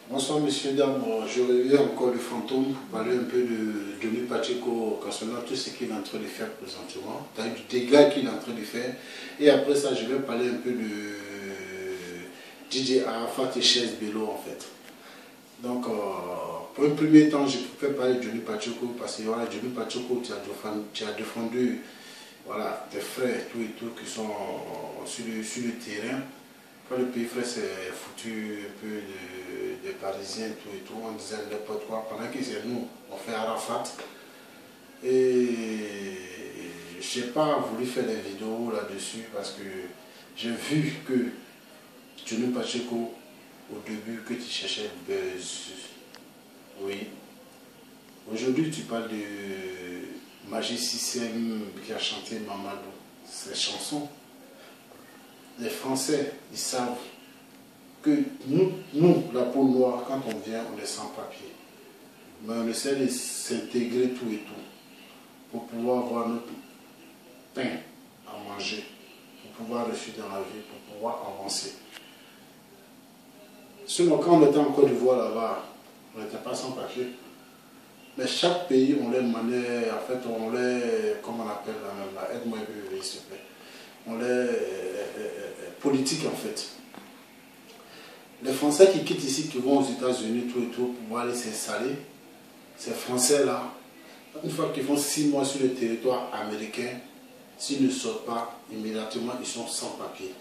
Bonsoir messieurs, dames, je reviens encore le fantôme pour parler un peu de Johnny Pacheco concernant tout ce qu'il est en train de faire présentement, du dégât qu'il est en train de faire. Et après ça, je vais parler un peu de DJ Arafat et Chaise Bello en fait. Donc, pour un premier temps, je peux parler de Johnny Pacheco parce que voilà, Johnny Pacheco, tu as défendu voilà, tes frères tout et tout qui sont sur le terrain. Quand le pays frère s'est foutu un peu des Parisiens tout et tout, on disait n'importe quoi, pendant que c'est nous, on fait Arafat. Et je n'ai pas voulu faire des vidéos là-dessus parce que j'ai vu que Johnny Pacheco, au début, que tu cherchais buzz. Oui. Aujourd'hui, tu parles de Magic System qui a chanté Mamadou, ces chansons. Les Français, ils savent que nous, la peau noire, quand on vient, on est sans papier. Mais on essaie de s'intégrer tout et tout pour pouvoir avoir notre pain à manger, pour pouvoir réussir dans la vie, pour pouvoir avancer. Sinon, quand on était en Côte d'Ivoire là-bas, on n'était pas sans papier. Mais chaque pays, on les maniait, en fait, on les, comment on appelle là, aide-moi un peu, s'il te plaît. On les politique en fait. Les Français qui quittent ici, qui vont aux États-Unis, tout et tout, pour pouvoir aller s'installer, ces Français-là, une fois qu'ils font 6 mois sur le territoire américain, s'ils ne sortent pas, immédiatement, ils sont sans papier.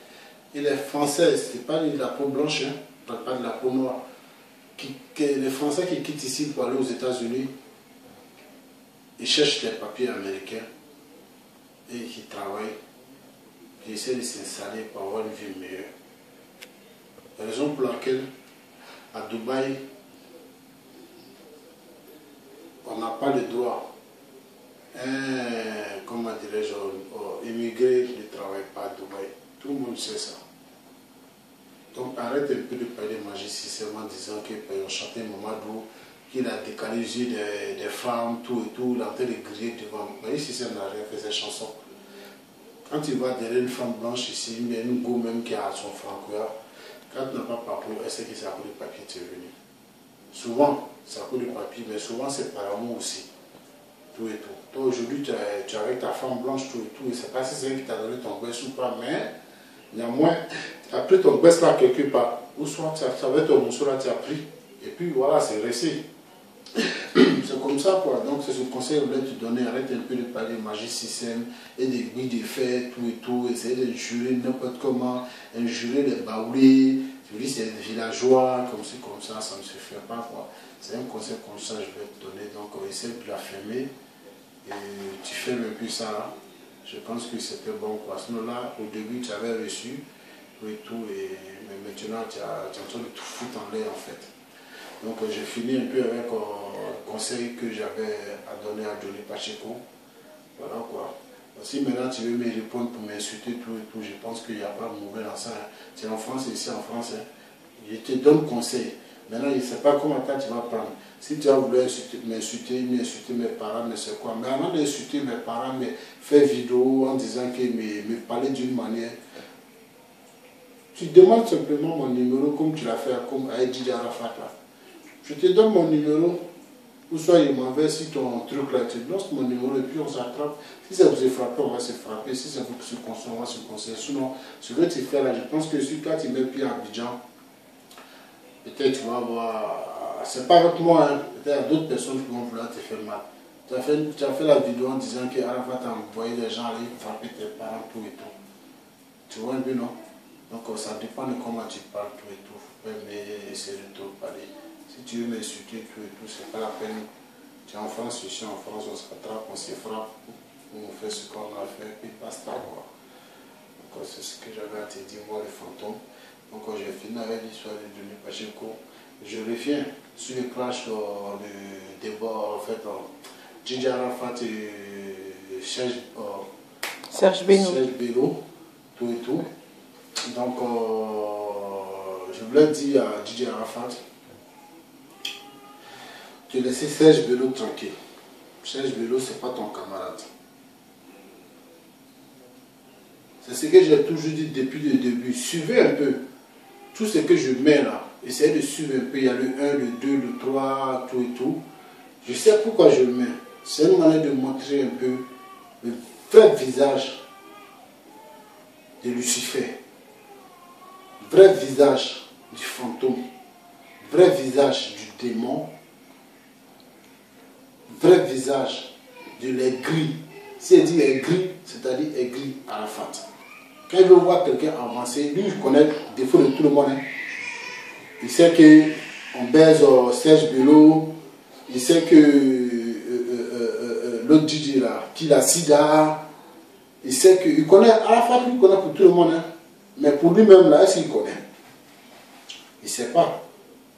Et les Français, ce n'est pas de la peau blanche, hein, pas de la peau noire. Les Français qui quittent ici pour aller aux États-Unis, ils cherchent les papiers américains et qui travaillent. Qui essaient de s'installer pour avoir une vie meilleure. La raison pour laquelle, à Dubaï, on n'a pas le droit, comment dirais-je, immigré ne travaille pas à Dubaï. Tout le monde sait ça. Donc arrête un peu de parler de Magic System en disant qu'il peut chanter Mamadou, qu'il a décalé les yeux des femmes, tout et tout, il est en train de griller devant. Magic System n'a rien fait ces chansons. Quand tu vas derrière une femme blanche ici, mais une go même qui a son francois, quand tu n'as pas papier, elle sait que c'est à cause du papier que tu es venu. Souvent, c'est à cause du papier, mais souvent c'est par amour aussi. Tout et tout. Toi aujourd'hui, tu es avec ta femme blanche, tout et tout, et je ne sais pas si c'est elle qui t'a donné ton gosse ou pas, mais néanmoins, tu as pris ton gosse là quelque part, ou soit tu avais ton morceau là, tu as pris, et puis voilà, c'est resté. C'est comme ça quoi, donc c'est ce conseil que je voulais te donner, arrête un peu de parler de Magic System et des bruits de fait, tout et tout, essayer de jurer n'importe comment, injurer les baoulés, tu dis c'est des villageois, comme ça, ça ne se fait pas quoi. C'est un conseil comme ça que je vais te donner, donc essaie de la fermer et tu fermes un peu ça là. Je pense que c'était bon quoi, sinon là au début tu avais reçu tout et tout, mais maintenant tu es en train de tout foutre en l'air en fait. Donc j'ai fini un peu avec le conseil que j'avais à donner à Johnny Pacheco. Voilà quoi. Si maintenant tu veux me répondre pour m'insulter tout et tout, je pense qu'il n'y a pas de mauvais dans ça. Hein. C'est en France et ici en France. Hein. Je te donne conseil. Maintenant, je ne sais pas comment tu vas prendre. Si tu as voulu m'insulter mes parents, mais c'est quoi. Mais avant d'insulter mes parents, mais faire vidéo en disant que me parler d'une manière. Tu demandes simplement mon numéro comme tu l'as fait comme avec DJ Arafat là. Je te donne mon numéro, ou soit il m'envoie si ton truc là, tu lances mon numéro et puis on s'attrape. Si ça vous est frappé, on va se frapper. Si ça vous se conseille, on va se conseiller. Sinon, ce que tu fais là, je pense que si toi tu mets pied à Abidjan, peut-être tu vas avoir. C'est pas avec moi, hein. Peut-être il y a d'autres personnes qui vont vouloir te faire mal. Tu as fait la vidéo en disant que Arafat t'a envoyé des gens aller frapper tes parents, tout et tout. Tu vois un peu, non? Donc ça dépend de comment tu parles, tout et tout. Mais essayer de te parler. Si tu veux m'insulter, tout et tout, c'est pas la peine. Tu es en France, je suis en France, on se rattrape, on se frappe, on fait ce qu'on a fait, puis basta quoi. Donc c'est ce que j'avais à te dire, moi les fantômes. Donc j'ai fini avec l'histoire de Johnny Pacheco. Je reviens sur le clash de débat, en fait, DJ Arafat et Serge Bello, tout et tout. Donc je voulais dire à DJ Arafat, de laisser Serge Bello tranquille. Serge Bello, ce n'est pas ton camarade. C'est ce que j'ai toujours dit depuis le début. Suivez un peu tout ce que je mets là. Essayez de suivre un peu, il y a le 1, le 2, le 3, tout et tout. Je sais pourquoi je le mets. C'est une manière de montrer un peu le vrai visage de Lucifer. Vrai visage du fantôme. Vrai visage du démon. Vrai visage de l'aigri. Si elle dit aigri, c'est-à-dire aigri Arafat. Quand il veut voir quelqu'un avancer, lui il connaît le défaut de tout le monde. Hein. Il sait qu'on baise Serge Bello, il sait que l'autre DJ là, qu'il a sida, il sait qu'il connaît, Arafat lui connaît pour tout le monde. Hein. Mais pour lui-même là, est-ce qu'il connaît? Il ne sait pas.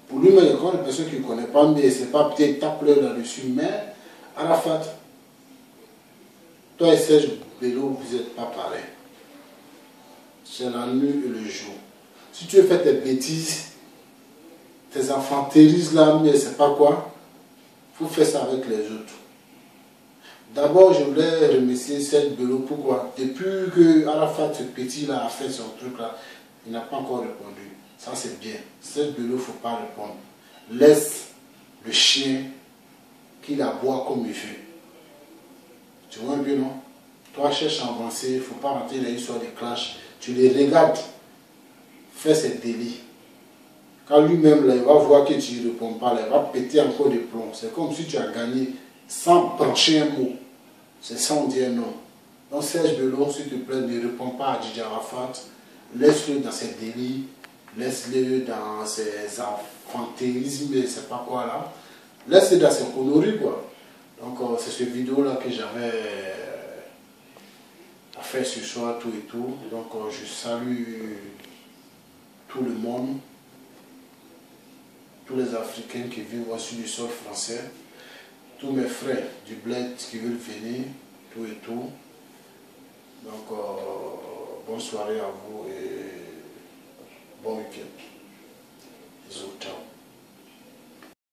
Pour lui-même, il y a encore des personnes qui ne connaissent pas, mais il ne sait pas, peut-être tape l'heure là-dessus. Mais Arafat, toi et Serge Bello, vous n'êtes pas pareil. C'est la nuit et le jour. Si tu veux faire tes bêtises, tes enfanteries là, mais je ne sais pas quoi, il faut faire ça avec les autres. D'abord, je voulais remercier Serge Bello. Pourquoi? Depuis que Arafat, ce petit là, a fait son truc là, il n'a pas encore répondu. Ça c'est bien. Serge Bello, il ne faut pas répondre. Laisse le chien qu'il aboie comme il veut. Tu vois un peu, non? Toi, cherche à avancer, il ne faut pas rentrer dans l'histoire des clashs. Tu les regardes faire ses délits. Quand lui-même, il va voir que tu ne réponds pas, là, il va péter encore des plombs. C'est comme si tu as gagné sans brancher un mot. C'est sans dire non. Donc Serge Bello, s'il te plaît, ne réponds pas à Didier Arafat. Laisse-le dans ses délits. Laisse-le dans ses enfantérismes, je ne sais pas quoi là. Laisse-le dans ses conneries, quoi. Donc c'est cette vidéo-là que j'avais à faire ce soir, tout et tout. Donc je salue tout le monde, tous les Africains qui vivent au sud du sol français, tous mes frères du bled qui veulent venir, tout et tout. Donc bonne soirée à vous et